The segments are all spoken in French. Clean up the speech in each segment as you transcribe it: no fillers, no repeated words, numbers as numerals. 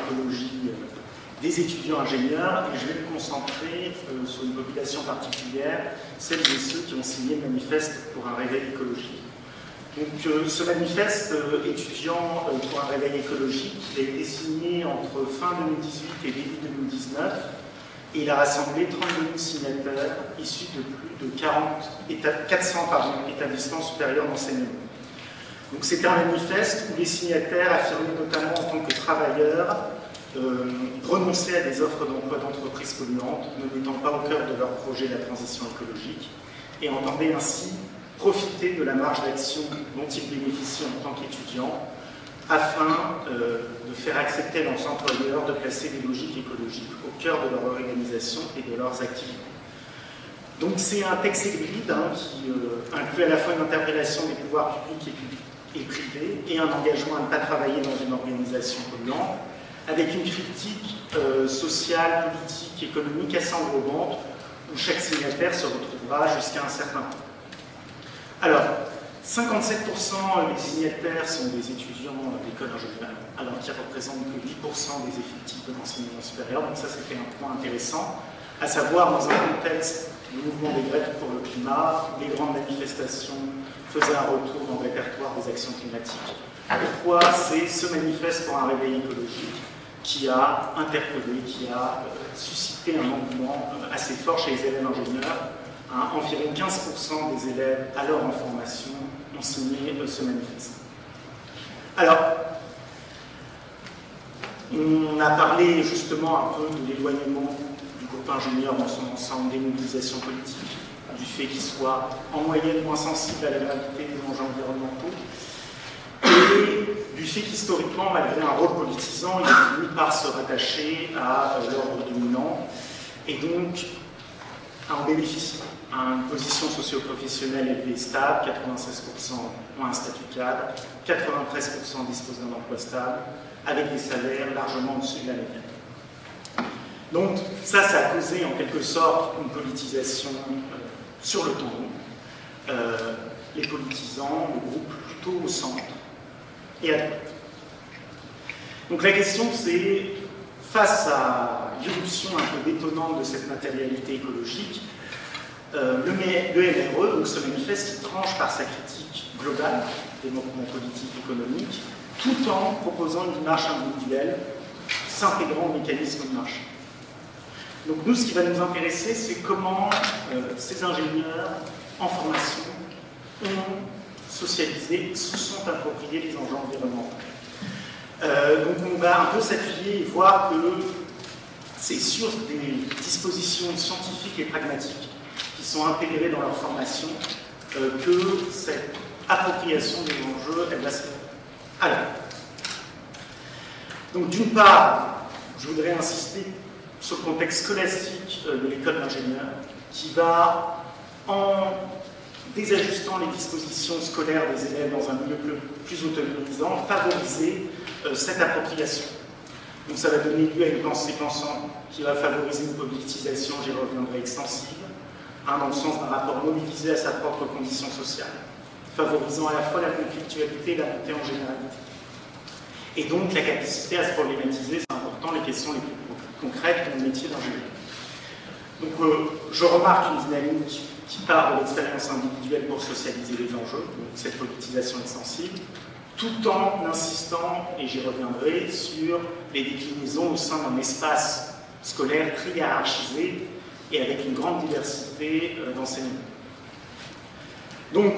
écologie des étudiants ingénieurs, et je vais me concentrer sur une population particulière, celles et ceux qui ont signé le manifeste pour un réveil écologique. Donc ce manifeste étudiant pour un réveil écologique, il a été signé entre fin 2018 et début 2019, et il a rassemblé 32 000 signataires issus de plus de 400 établissements supérieurs d'enseignement. Donc c'était un manifeste où les signataires affirmaient notamment en tant que travailleurs renoncer à des offres d'emploi d'entreprises polluantes, ne mettant pas au cœur de leur projet la transition écologique, et entendaient ainsi profiter de la marge d'action dont ils bénéficient en tant qu'étudiants, afin de faire accepter à leurs employeurs de placer des logiques écologiques au cœur de leur organisation et de leurs activités. Donc c'est un texte hybride qui inclut à la fois une interpellation des pouvoirs publics et privés et un engagement à ne pas travailler dans une organisation polluante, avec une critique sociale, politique, économique assez englobante, où chaque signataire se retrouvera jusqu'à un certain point. Alors, 57% des signataires sont des étudiants d'école ingénieure, alors qu'ils représentent que 8% des effectifs de l'enseignement supérieur, donc ça c'était un point intéressant, à savoir dans un contexte du mouvement des grèves pour le climat, les grandes manifestations faisaient un retour dans le répertoire des actions climatiques. Pourquoi c'est ce manifeste pour un réveil écologique qui a interpellé, qui a suscité un engouement assez fort chez les élèves ingénieurs. Environ 15% des élèves alors en formation ont signé ce manifeste. Alors, on a parlé justement un peu de l'éloignement du groupe ingénieur dans son ensemble des mobilisations politiques, du fait qu'il soit en moyenne moins sensible à la gravité des enjeux environnementaux, et du fait qu'historiquement, malgré un rôle politisant, il a fini par se rattacher à l'ordre dominant, et donc à en bénéficier. Une position socio-professionnelle élevée et stable, 96% ont un statut cadre, 93% disposent d'un emploi stable, avec des salaires largement au-dessus de la médiane. Donc ça a causé en quelque sorte une politisation sur le temps long, les politisants, le groupe plutôt au centre et à droite. Donc la question c'est, face à l'irruption un peu détonnante de cette matérialité écologique, le MRE, donc ce manifeste, qui tranche par sa critique globale des mouvements politiques et économiques, tout en proposant une démarche individuelle, s'intégrant au mécanisme de marché. Donc nous, ce qui va nous intéresser, c'est comment ces ingénieurs en formation ont socialisé, se sont appropriés les enjeux environnementaux. Donc on va un peu s'appuyer et voir que c'est sur des dispositions scientifiques et pragmatiques qui sont intégrées dans leur formation que cette appropriation des enjeux, elle va se faire. Alors, donc d'une part, je voudrais insister sur le contexte scolastique de l'école d'ingénieur qui va, en désajustant les dispositions scolaires des élèves dans un milieu plus autonomisant, favoriser cette appropriation. Donc ça va donner lieu à une pensée pensante qui va favoriser une politisation, j'y reviendrai, extensive, dans le sens d'un rapport mobilisé à sa propre condition sociale, favorisant à la fois la conflictualité et la montée en généralité. Et donc la capacité à se problématiser, c'est important, les questions les plus concrètes dans le métier d'ingénieur. Donc je remarque une dynamique qui part de l'expérience individuelle pour socialiser les enjeux, donc cette politisation extensive, tout en insistant, et j'y reviendrai, sur les déclinaisons au sein d'un espace scolaire très hiérarchisé et avec une grande diversité d'enseignements. Donc,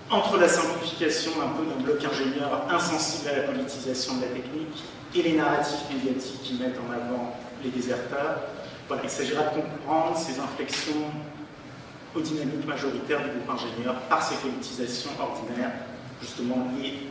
entre la simplification un peu d'un bloc ingénieur insensible à la politisation de la technique et les narratifs médiatiques qui mettent en avant les déserteurs, voilà, il s'agira de comprendre ces inflexions aux dynamiques majoritaires du groupe ingénieur par ces politisations ordinaires, justement liées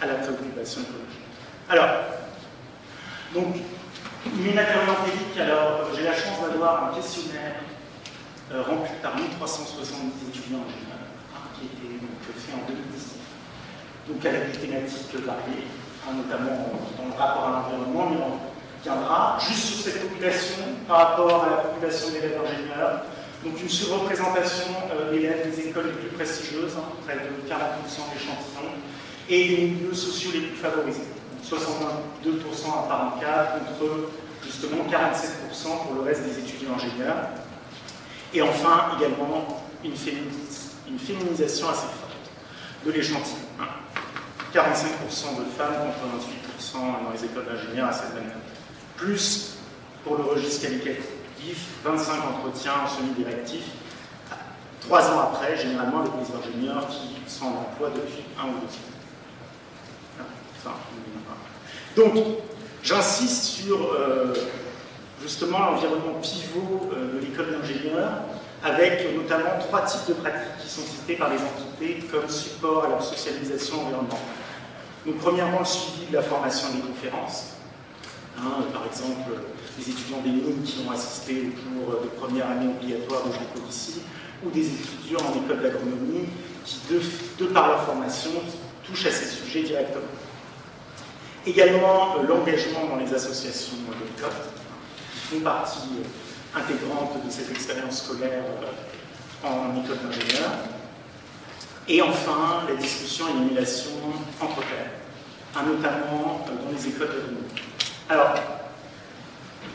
à la préoccupation écologique. Alors, donc, une interview empirique, alors j'ai la chance d'avoir un questionnaire rempli par 1370 étudiants ingénieurs, qui a été donc, fait en 2010, donc avec des thématiques variées, notamment dans le rapport à l'environnement, mais on viendra juste sur cette population par rapport à la population d'élèves ingénieurs. Donc une surreprésentation d'élèves des écoles les plus prestigieuses, près de 40% d'échantillons, et des milieux sociaux les plus favorisés. Donc 62% à part en cas, contre justement 47% pour le reste des étudiants ingénieurs. Et enfin, également, une féminisation assez forte de l'échantillon. 45% de femmes contre 28% dans les écoles d'ingénieurs à cette même date. Plus, pour le registre qualificatif, 25 entretiens en semi-directif, 3 ans après, généralement avec des ingénieurs qui sont en emploi depuis 1 ou 2 ans. Donc, j'insiste sur justement l'environnement pivot de l'école d'ingénieurs, avec notamment 3 types de pratiques qui sont citées par les entités comme support à leur socialisation environnementale. Donc, premièrement, le suivi de la formation des conférences. Par exemple, les étudiants des NUM qui ont assisté au cours de première année obligatoire de Jancovici, ou des étudiants en école d'agronomie qui, de par leur formation, touchent à ces sujets directement. Également, l'engagement dans les associations de l'école, qui font partie intégrante de cette expérience scolaire en école d'ingénieur. Et enfin, la discussion et l'émulation entre pairs, notamment dans les écoles d'agronomie. Alors,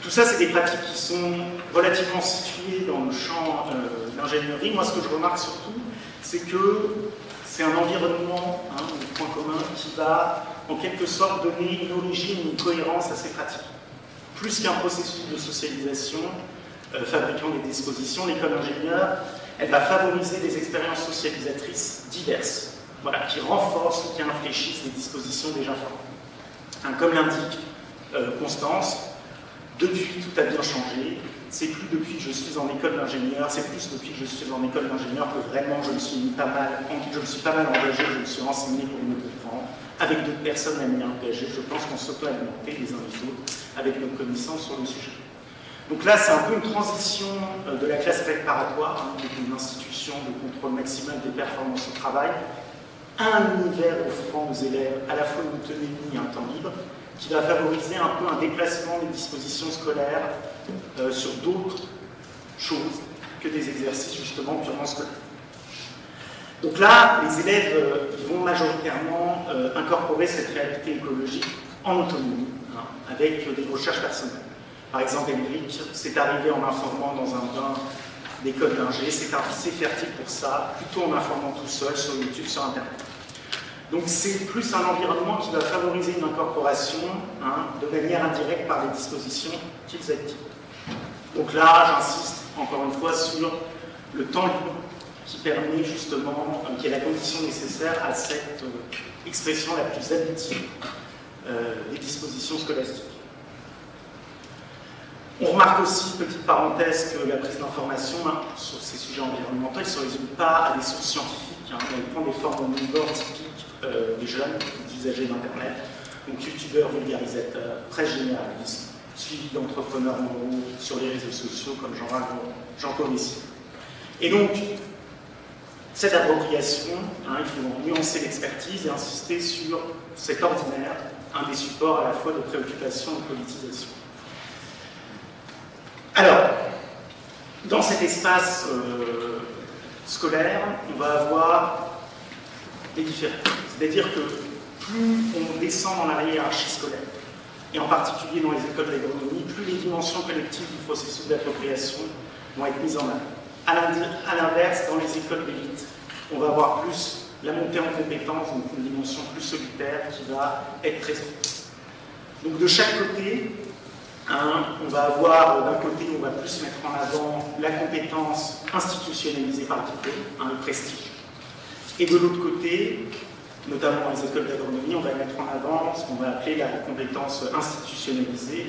tout ça, c'est des pratiques qui sont relativement situées dans le champ de l'ingénierie. Moi, ce que je remarque surtout, c'est que c'est un environnement, un point commun, qui va en quelque sorte donner une origine, une cohérence à ces pratiques. Plus qu'un processus de socialisation fabriquant des dispositions, l'école d'ingénieur, elle va favoriser des expériences socialisatrices diverses, voilà, qui renforcent ou qui infléchissent les dispositions déjà fortes. Comme l'indique Constance, depuis tout a bien changé, c'est plus depuis que je suis en école d'ingénieur, c'est plus depuis que je suis en école d'ingénieur que vraiment je me suis pas mal engagé, je me suis renseigné pour me comprendre, avec d'autres personnes à m'y engager. Je pense qu'on s'auto-alimentait les uns les autres avec nos connaissances sur le sujet. Donc là, c'est un peu une transition de la classe préparatoire, qui est une institution de contrôle maximal des performances au travail, à un univers offrant aux élèves à la fois une autonomie et un temps libre, qui va favoriser un peu un déplacement des dispositions scolaires sur d'autres choses que des exercices justement purement scolaires. Donc là, les élèves vont majoritairement incorporer cette réalité écologique en autonomie, avec des recherches personnelles. Par exemple, Henrik, c'est arrivé en informant dans un bain d'école d'ingé, c'est assez fertile pour ça, plutôt en informant tout seul sur YouTube, sur Internet. Donc c'est plus un environnement qui va favoriser une incorporation de manière indirecte par les dispositions qu'ils activent. Donc là, j'insiste encore une fois sur le temps libre qui permet justement, qui est la condition nécessaire à cette expression la plus aboutie des dispositions scolastiques. On remarque aussi, petite parenthèse, que la prise d'information sur ces sujets environnementaux ne se résume pas à des sources scientifiques, elle prend des formes omnivores typiques des jeunes, des usagers d'Internet, donc youtubeurs, vulgarisateurs, presse généraliste, suivi d'entrepreneurs moraux sur les réseaux sociaux comme Jancovici. Et donc, cette appropriation, il faut nuancer l'expertise et insister sur cet ordinaire, un des supports à la fois de préoccupation et de politisation. Alors, dans cet espace scolaire, on va avoir des différences. C'est-à-dire que plus on descend dans la hiérarchie scolaire, et en particulier dans les écoles d'agronomie, plus les dimensions collectives du processus d'appropriation vont être mises en œuvre. À l'inverse, dans les écoles d'élite, on va avoir plus la montée en compétences, donc une dimension plus solitaire qui va être présente. Donc de chaque côté, on va avoir, d'un côté, on va plus mettre en avant la compétence institutionnalisée par le diplôme, le prestige. Et de l'autre côté, notamment dans les écoles d'agronomie, on va mettre en avant ce qu'on va appeler la compétence intériorisée,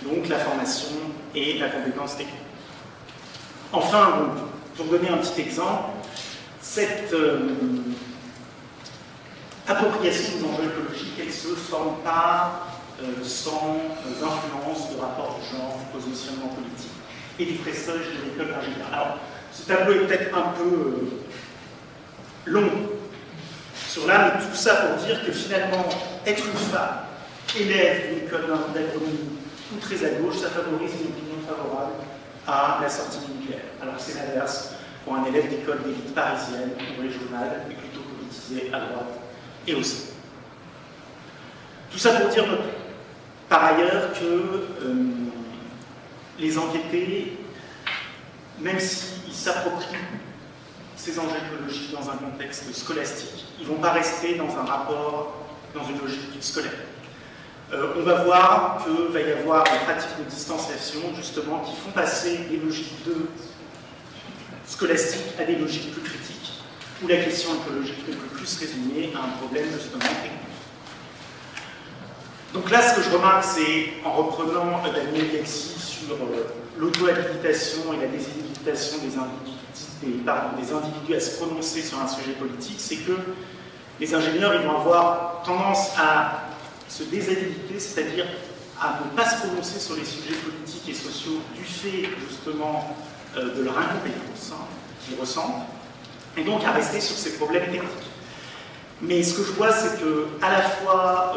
donc la formation et la compétence technique. Enfin, donc, pour donner un petit exemple, cette appropriation des enjeux écologiques, elle ne se forme pas sans influence de rapports de genre, du positionnement politique et du prestige de l'école d'ingénieur. Alors, ce tableau est peut-être un peu long sur là, mais tout ça pour dire que finalement, être une femme, élève d'une école d'agronomie ou très à gauche, ça favorise une opinion favorable à la sortie du nucléaire. Alors c'est l'inverse pour un élève d'école d'élite parisienne ou régionale, et plutôt politisé à droite et au centre. Tout ça pour dire par ailleurs que les enquêtés, même s'ils s'approprient ces enjeux écologiques dans un contexte scolastique, ils ne vont pas rester dans un rapport, dans une logique scolaire. On va voir qu'il va y avoir des pratiques de distanciation, justement, qui font passer des logiques de scolastiques à des logiques plus critiques, où la question écologique ne peut plus se résumer à un problème, justement, technique. Donc là, ce que je remarque, c'est, en reprenant Daniel Yaxi sur l'auto-habilitation et la déshabilitation des individus à se prononcer sur un sujet politique, c'est que les ingénieurs ils vont avoir tendance à se déshabiliter, c'est-à-dire à ne pas se prononcer sur les sujets politiques et sociaux du fait justement de leur incompétence qu'ils ressentent, et donc à rester sur ces problèmes techniques. Mais ce que je vois, c'est que à la fois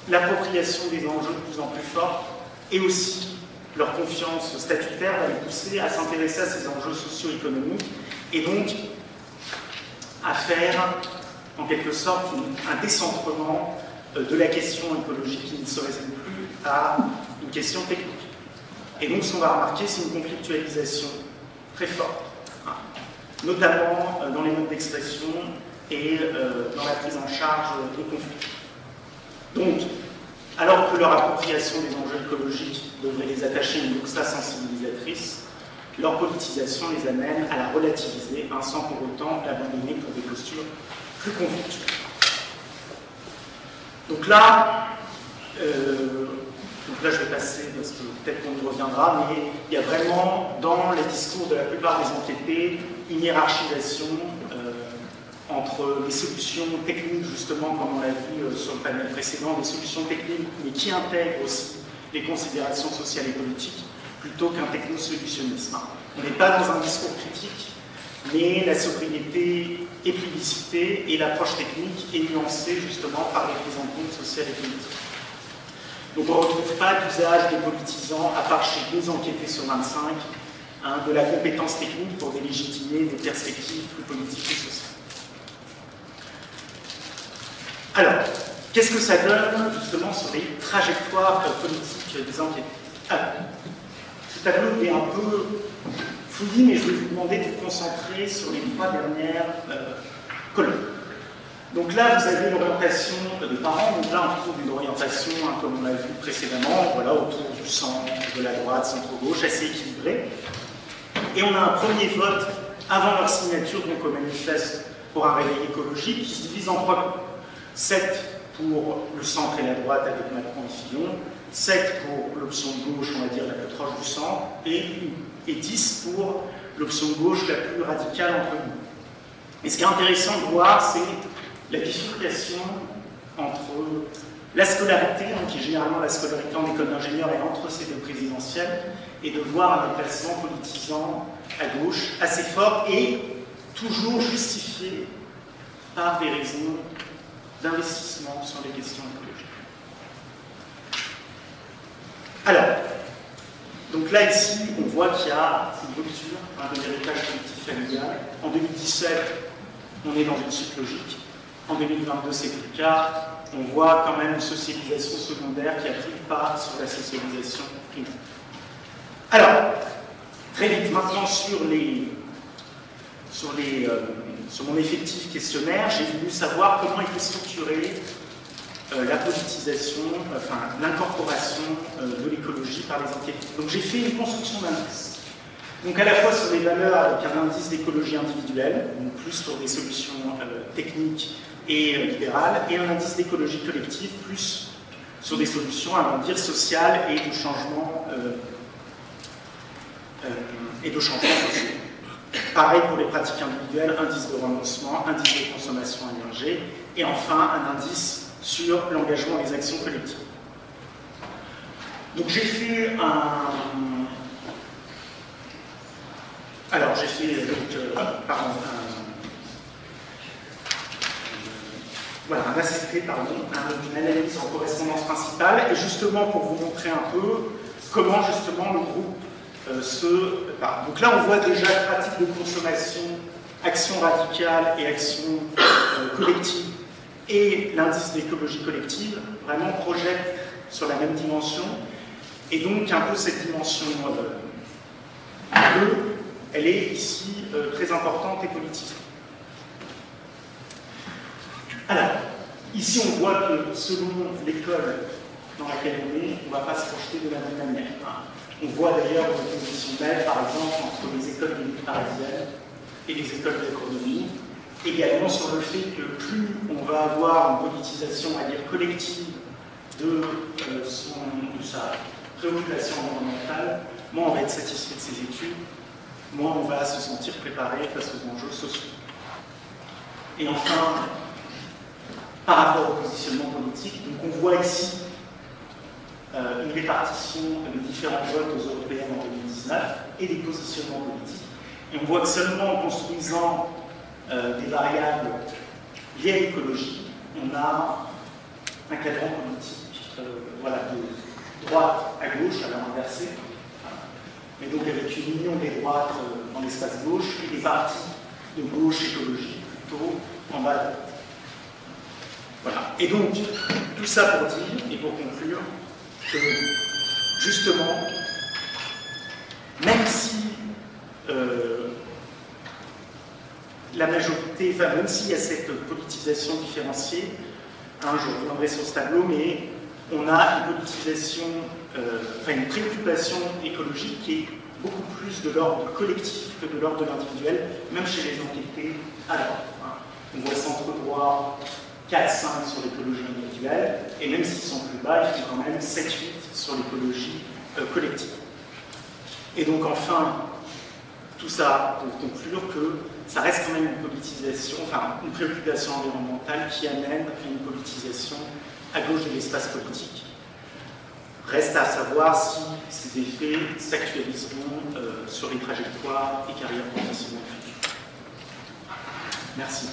l'appropriation des enjeux de plus en plus forte et aussi leur confiance statutaire va les pousser à s'intéresser à ces enjeux socio-économiques et donc à faire en quelque sorte un décentrement de la question écologique qui ne se résume plus à une question technique. Et donc ce qu'on va remarquer, c'est une conflictualisation très forte, notamment dans les modes d'expression et dans la prise en charge des conflits. Donc, alors que leur appropriation des enjeux écologiques devrait les attacher à une doxa sensibilisatrice, leur politisation les amène à la relativiser, sans pour autant l'abandonner pour des postures plus conflictuelles. Donc là, je vais passer, parce que peut-être qu'on y reviendra, mais il y a vraiment, dans les discours de la plupart des enquêtés, une hiérarchisation entre les solutions techniques, justement, comme on l'a vu sur le panel précédent, des solutions techniques, mais qui intègrent aussi les considérations sociales et politiques, plutôt qu'un technosolutionnisme. On n'est pas dans un discours critique, mais la sobriété est plébiscitée et l'approche technique est nuancée, justement, par les prises en compte sociales et politiques. Donc on ne retrouve pas d'usage des politisants, à part chez 2 enquêtés sur 25, de la compétence technique pour délégitimer des perspectives plus politiques et sociales. Alors, qu'est-ce que ça donne, justement, sur les trajectoires politiques des enquêtés? Alors, ce tableau est un peu fouillis, mais je vais vous demander de vous concentrer sur les 3 dernières colonnes. Donc là, vous avez l'orientation des parents. Donc là, on trouve une orientation, comme on l'a vu précédemment, voilà, autour du centre, de la droite, centre-gauche, assez équilibré. Et on a un premier vote avant leur signature, donc au manifeste pour un réveil écologique, qui se divise en 3 groupes. 7 pour le centre et la droite avec Macron et Fillon, 7 pour l'option gauche, on va dire la plus proche du centre, et 10 pour l'option gauche la plus radicale entre nous. Et ce qui est intéressant de voir, c'est la bifurcation entre la scolarité, qui est généralement la scolarité en école d'ingénieur, et entre ces 2 présidentielles, et de voir un déplacement politisant à gauche assez fort et toujours justifié par des raisons d'investissement sur les questions écologiques. Alors, donc là, ici, on voit qu'il y a une rupture de l'héritage politique familial. En 2017, on est dans une suite logique. En 2022, c'est plus le cas. On voit quand même une socialisation secondaire qui a pris le pas sur la socialisation primaire. Alors, très vite maintenant sur mon effectif questionnaire, j'ai voulu savoir comment était structurée la politisation, enfin l'incorporation de l'écologie par les enquêtés. Donc j'ai fait une construction d'indices. Donc à la fois sur les valeurs avec un indice d'écologie individuelle, donc plus sur des solutions techniques et libérales, et un indice d'écologie collective, plus sur des solutions, à dire, sociales et de changement sociaux. Pareil pour les pratiques individuelles, indice de renoncement, indice de consommation émergée, et enfin un indice sur l'engagement des actions collectives. Donc j'ai fait un ACP, une analyse en correspondance principale, et justement pour vous montrer un peu comment justement le groupe Donc là, on voit déjà pratique de consommation, action radicale et action collective et l'indice d'écologie collective vraiment projettent sur la même dimension, et donc un peu cette dimension bleue, elle est ici très importante et politique. Alors, ici on voit que selon l'école dans laquelle on est, on ne va pas se projeter de la même manière. On voit d'ailleurs une opposition nette, par exemple, entre les écoles d'élite parisiennes et les écoles d'économie, également sur le fait que plus on va avoir une politisation, à dire collective, de sa préoccupation environnementale, moins on va être satisfait de ses études, moins on va se sentir préparé face aux enjeux sociaux. Et enfin, par rapport au positionnement politique, donc on voit ici une répartition de différents votes aux européennes en 2019 et des positionnements politiques. Et on voit que seulement en construisant des variables liées à l'écologie, on a un cadran politique voilà, de droite à gauche, à l'heure inversée, mais donc avec une union des droites dans l'espace gauche et des partis de gauche écologie plutôt en bas à droite. Voilà. Et donc, tout ça pour dire, et pour conclure, que justement, même si la majorité, enfin même s'il y a cette politisation différenciée, je reviendrai sur ce tableau, mais on a une politisation, une préoccupation écologique qui est beaucoup plus de l'ordre collectif que de l'ordre de l'individuel, même chez les enquêtés à droite. On voit centre droit 4-5 sur l'écologie individuelle, et même s'ils sont plus bas, ils font quand même 7-8 sur l'écologie collective. Et donc enfin, tout ça pour conclure que ça reste quand même une politisation, enfin une préoccupation environnementale qui amène à une politisation à gauche de l'espace politique. Reste à savoir si ces effets s'actualiseront sur les trajectoires et carrières professionnelles futures. Merci.